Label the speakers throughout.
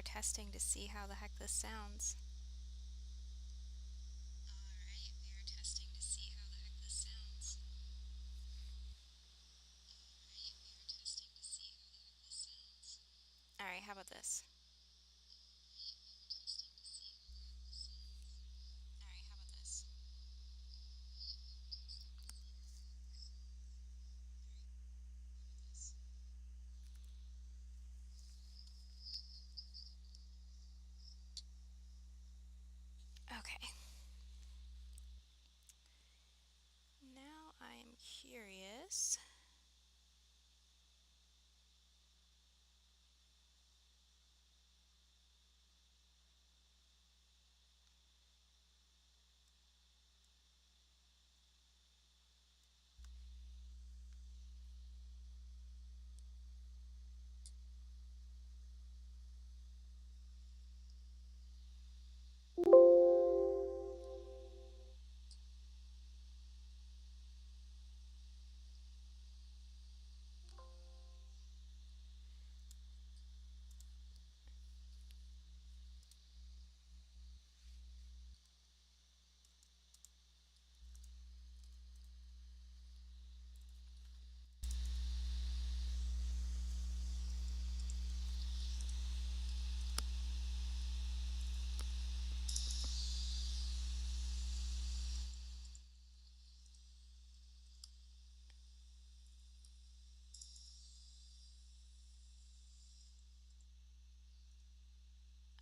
Speaker 1: testing to see how the heck this sounds. Alright, how about this? Okay. Now I'm curious.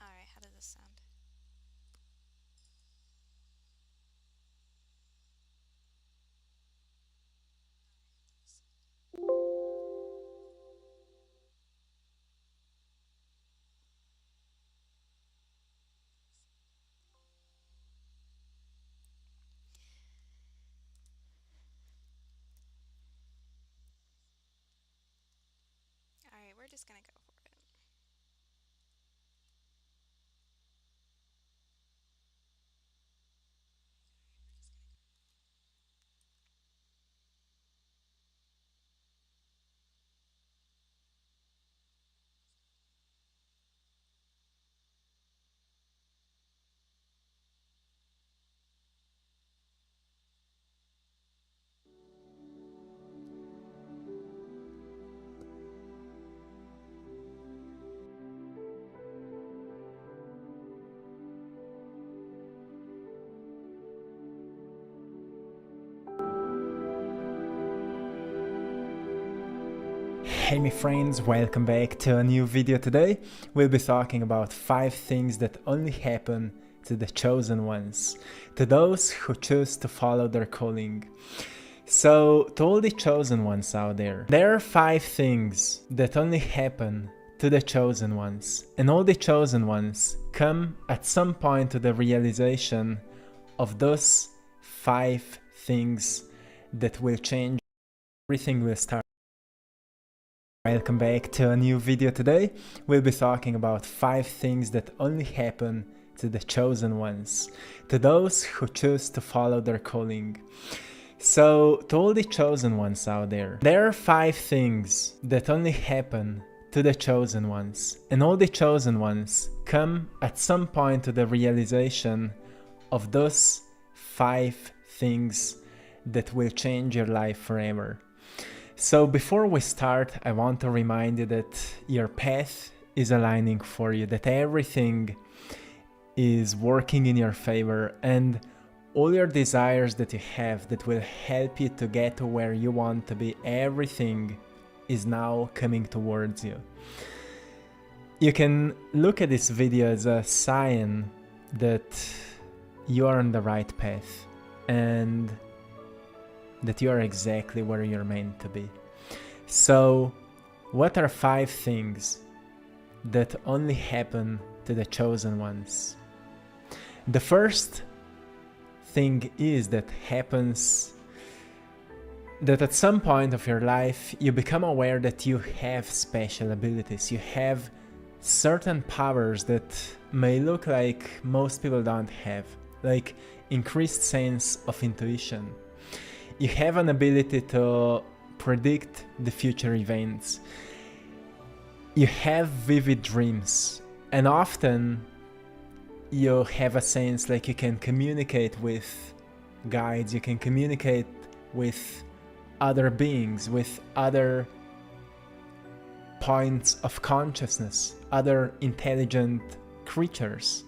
Speaker 1: Alright, how does this sound? Alright, we're just gonna go for it.
Speaker 2: Hey my friends, welcome back to a new video. Today we'll be talking about 5 things that only happen to the chosen ones, to those who choose to follow their calling. So to all the chosen ones out there are 5 things that only happen to the chosen ones, and all the chosen ones come at some point to the realization of those 5 things that will change. Everything will start. Welcome back to a new video. Today we'll be talking about 5 things that only happen to the chosen ones, to those who choose to follow their calling. So to all the chosen ones out there are 5 things that only happen to the chosen ones, and all the chosen ones come at some point to the realization of those 5 things that will change your life forever. So before we start, I want to remind you that your path is aligning for you, that everything is working in your favor, and all your desires that you have that will help you to get to where you want to be, everything is now coming towards you. You can look at this video as a sign that you are on the right path and that you are exactly where you're meant to be. So, what are 5 things that only happen to the chosen ones? The first thing is that happens that at some point of your life you become aware that you have special abilities, you have certain powers that may look like most people don't have, like increased sense of intuition. You have an ability to predict the future events. You have vivid dreams. And often you have a sense like you can communicate with guides, you can communicate with other beings, with other points of consciousness, other intelligent creatures,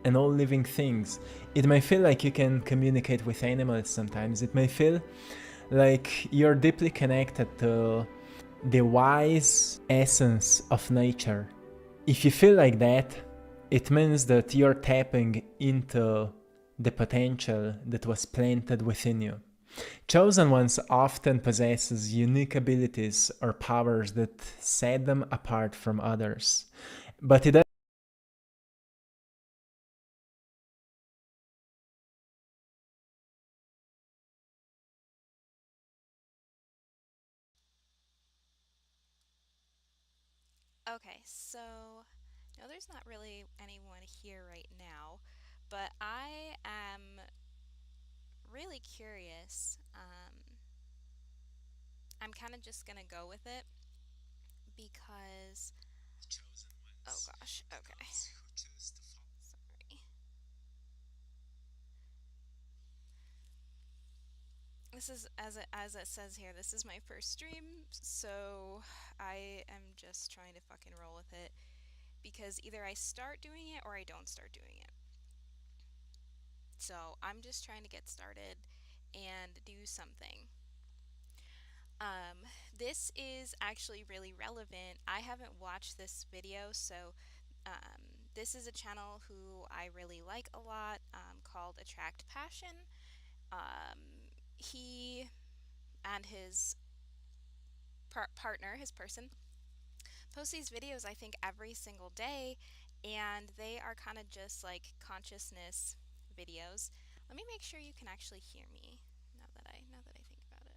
Speaker 2: and all living things. It may feel like you can communicate with animals sometimes. It may feel like you're deeply connected to the wise essence of nature. If you feel like that, it means that you're tapping into the potential that was planted within you. Chosen ones often possesses unique abilities or powers that set them apart from others. But it
Speaker 1: Okay, so no, there's not really anyone here right now, but I am really curious. I'm kind of just gonna go with it because, oh gosh, okay, sorry. This is as it says here. This is my first stream, so I am just trying to fucking roll with it because either I start doing it or I don't start doing it. So I'm just trying to get started and do something. Um, this is actually really relevant. I haven't watched this video, so this is a channel who I really like a lot, called Attract Passion. He and his partner, his person, post these videos I think every single day, and they are kind of just like consciousness videos. Let me make sure you can actually hear me now that I think about it.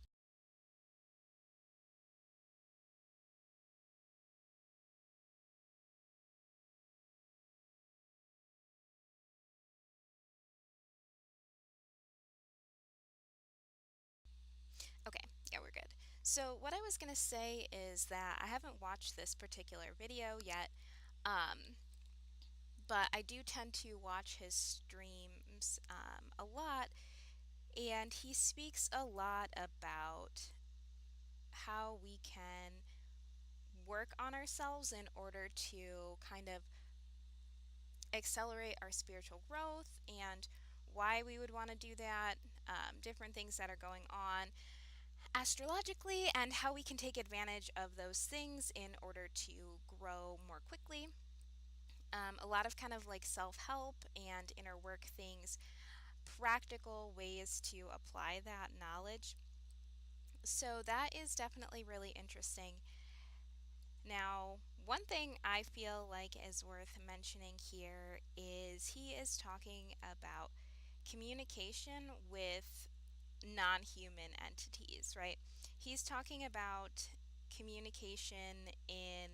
Speaker 1: Okay, yeah, we're good. So what I was gonna say is that I haven't watched this particular video yet, um, but I do tend to watch his streams a lot, and he speaks a lot about how we can work on ourselves in order to kind of accelerate our spiritual growth and why we would want to do that, different things that are going on astrologically, and how we can take advantage of those things in order to grow more quickly. A lot of kind of like self help and inner work things, practical ways to apply that knowledge. So, that is definitely really interesting. Now, one thing I feel like is worth mentioning here is he is talking about communication with non human entities, right? He's talking about communication in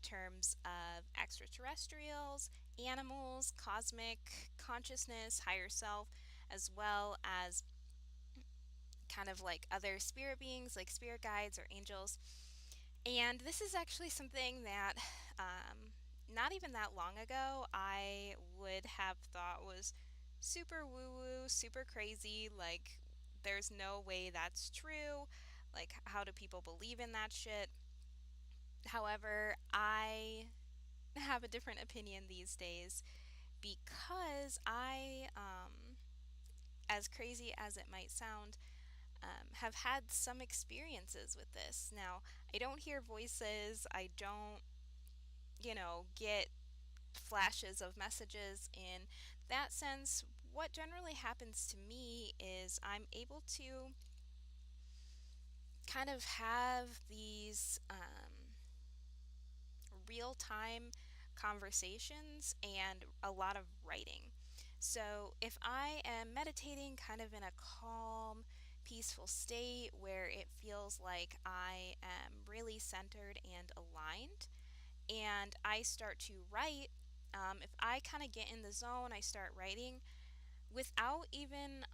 Speaker 1: terms of extraterrestrials, animals, cosmic consciousness, higher self, as well as kind of like other spirit beings like spirit guides or angels. And this is actually something that not even that long ago I would have thought was super woo woo, super crazy. Like, there's no way that's true. Like, how do people believe in that shit? However, I have a different opinion these days because as crazy as it might sound, have had some experiences with this. Now, I don't hear voices, I don't, get flashes of messages in that sense. What generally happens to me is I'm able to kind of have these real time conversations and a lot of writing. So if I am meditating kind of in a calm, peaceful state where it feels like I am really centered and aligned, and I start to write, if I kind of get in the zone, I start writing without even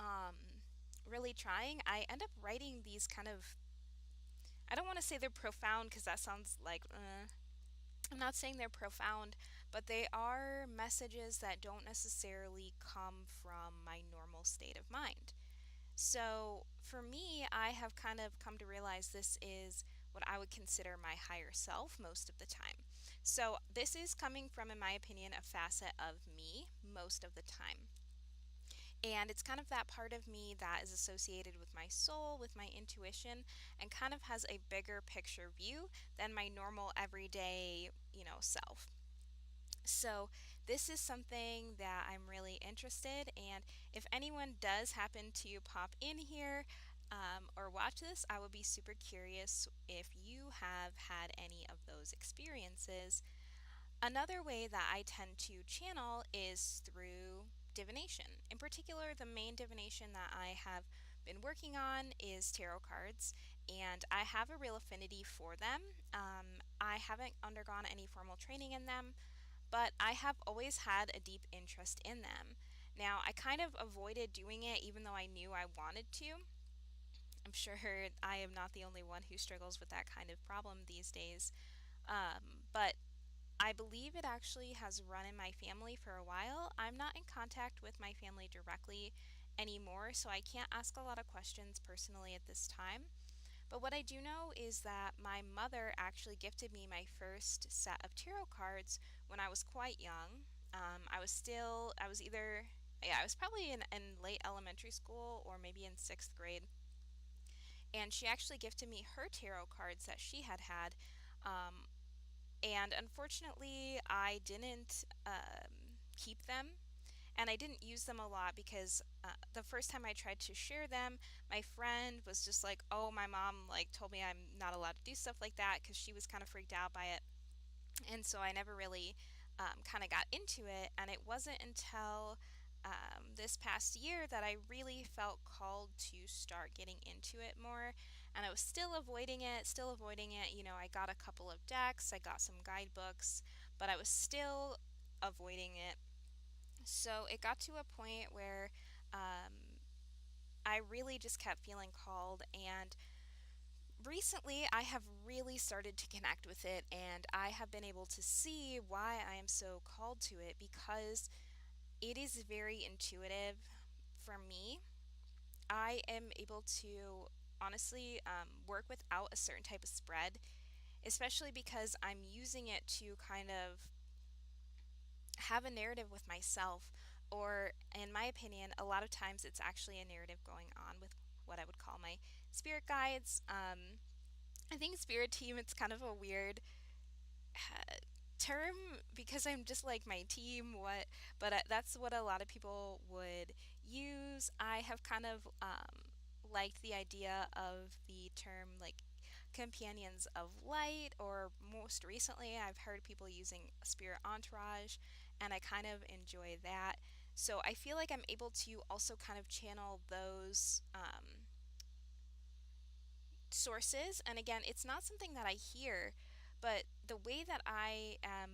Speaker 1: really trying. I end up writing these kind of, I don't want to say they're profound because that sounds like, I'm not saying they're profound, but they are messages that don't necessarily come from my normal state of mind. So for me, I have kind of come to realize this is what I would consider my higher self most of the time. So this is coming from, in my opinion, a facet of me most of the time. And it's kind of that part of me that is associated with my soul, with my intuition, and kind of has a bigger picture view than my normal everyday, self. So, this is something that I'm really interested in. And if anyone does happen to pop in here or watch this, I would be super curious if you have had any of those experiences. Another way that I tend to channel is through divination. In particular, the main divination that I have been working on is tarot cards, and I have a real affinity for them. I haven't undergone any formal training in them, but I have always had a deep interest in them. Now, I kind of avoided doing it even though I knew I wanted to. I'm sure I am not the only one who struggles with that kind of problem these days. But I believe it actually has run in my family for a while. I'm not in contact with my family directly anymore, so I can't ask a lot of questions personally at this time. But what I do know is that my mother actually gifted me my first set of tarot cards when I was quite young. I was either, yeah, I was probably in late elementary school or maybe in sixth grade. And she actually gifted me her tarot cards that she had had. Um, and unfortunately, I didn't keep them, and I didn't use them a lot because the first time I tried to share them, my friend was just like, "Oh, my mom like told me I'm not allowed to do stuff like that," because she was kind of freaked out by it, and so I never really kind of got into it. And it wasn't until this past year that I really felt called to start getting into it more. And I was still avoiding it, still avoiding it. I got a couple of decks, I got some guidebooks, but I was still avoiding it. So it got to a point where um, I really just kept feeling called, and recently I have really started to connect with it, and I have been able to see why I am so called to it because it is very intuitive for me. I am able to honestly work without a certain type of spread, especially because I'm using it to kind of have a narrative with myself, or in my opinion, a lot of times it's actually a narrative going on with what I would call my spirit guides. I think spirit team, it's kind of a weird term because I'm just like my team, what, but that's what a lot of people would use. I have kind of liked the idea of the term like companions of light, or most recently I've heard people using spirit entourage, and I kind of enjoy that. So I feel like I'm able to also kind of channel those sources. And again, it's not something that I hear, but the way that I am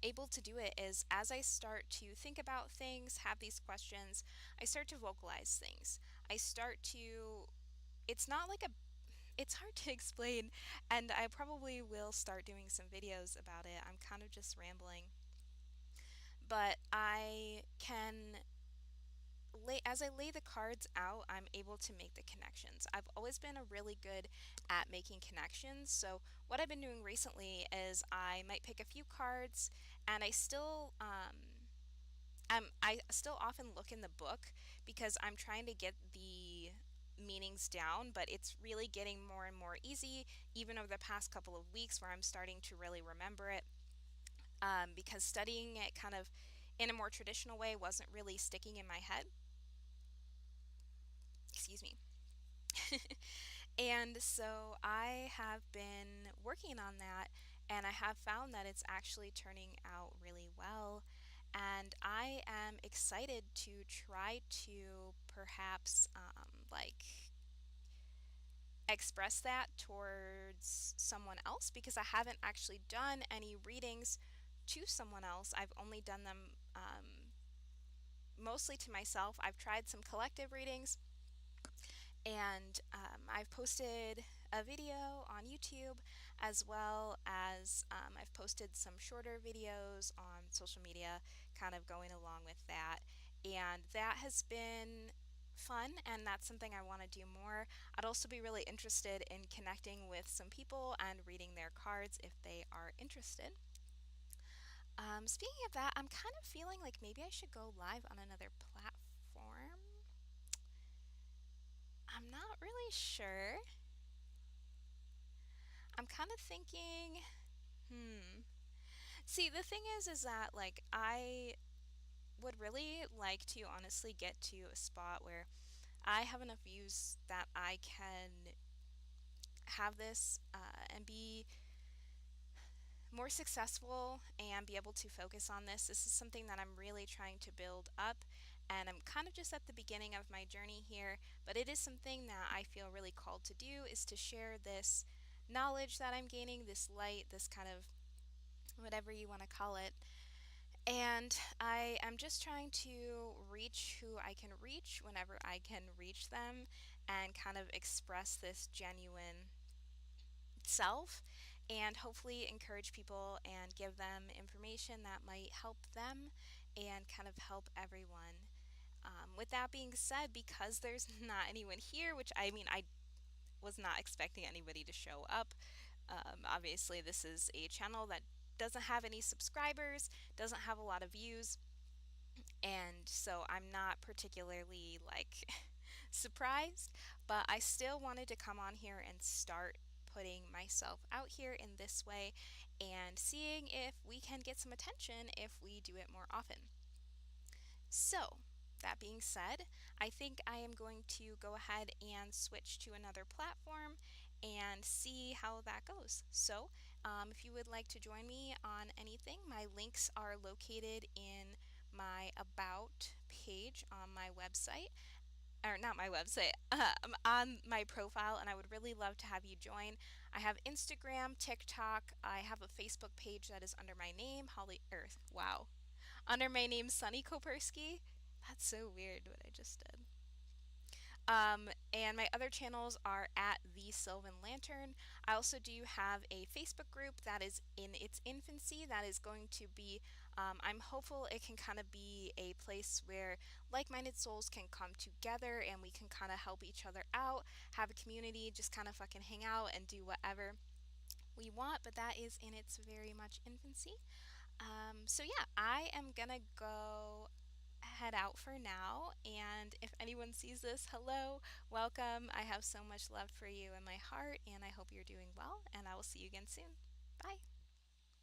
Speaker 1: able to do it is as I start to think about things, have these questions, I start to vocalize things. I start to, it's not like a, it's hard to explain, and I probably will start doing some videos about it. I'm kind of just rambling. But I can as I lay the cards out, I'm able to make the connections. I've always been a really good at making connections. So what I've been doing recently is I might pick a few cards, and I still often look in the book because I'm trying to get the meanings down, but it's really getting more and more easy even over the past couple of weeks where I'm starting to really remember it, because studying it kind of in a more traditional way wasn't really sticking in my head. Excuse me. And so I have been working on that, and I have found that it's actually turning out really well. And I am excited to try to perhaps express that towards someone else, because I haven't actually done any readings to someone else. I've only done them mostly to myself. I've tried some collective readings, and I've posted a video on YouTube, as well as I've posted some shorter videos on social media, kind of going along with that. And that has been fun, and that's something I want to do more. I'd also be really interested in connecting with some people and reading their cards if they are interested. Speaking of that, I'm kind of feeling like maybe I should go live on another platform. I'm not really sure. I'm kind of thinking, hmm. See, the thing is that like I would really like to honestly get to a spot where I have enough views that I can have this and be more successful and be able to focus on this. This is something that I'm really trying to build up, and I'm kind of just at the beginning of my journey here, but it is something that I feel really called to do, is to share this knowledge that I'm gaining, this light, this kind of whatever you want to call it. And I am just trying to reach who I can reach whenever I can reach them, and kind of express this genuine self, and hopefully encourage people and give them information that might help them and kind of help everyone. With that being said, because there's not anyone here, which I mean, I was not expecting anybody to show up. Obviously, this is a channel that doesn't have any subscribers, doesn't have a lot of views, and so I'm not particularly like surprised, but I still wanted to come on here and start putting myself out here in this way and seeing if we can get some attention if we do it more often. So, that being said, I think I am going to go ahead and switch to another platform and see how that goes. So, if you would like to join me on anything, my links are located in my About page on my website, or not my website, on my profile, and I would really love to have you join. I have Instagram, TikTok, I have a Facebook page that is under my name, Holly Earth. Wow. Under my name, Sunny Kopersky. That's so weird what I just did. And my other channels are at the Sylvan Lantern. I also do have a Facebook group that is in its infancy. That is going to be, I'm hopeful it can kind of be a place where like minded souls can come together and we can kind of help each other out, have a community, just kind of fucking hang out and do whatever we want, but that is in its very much infancy. So yeah, I am gonna go head out for now. And if anyone sees this, hello, welcome. I have so much love for you in my heart, and I hope you're doing well. And I will see you again soon. Bye.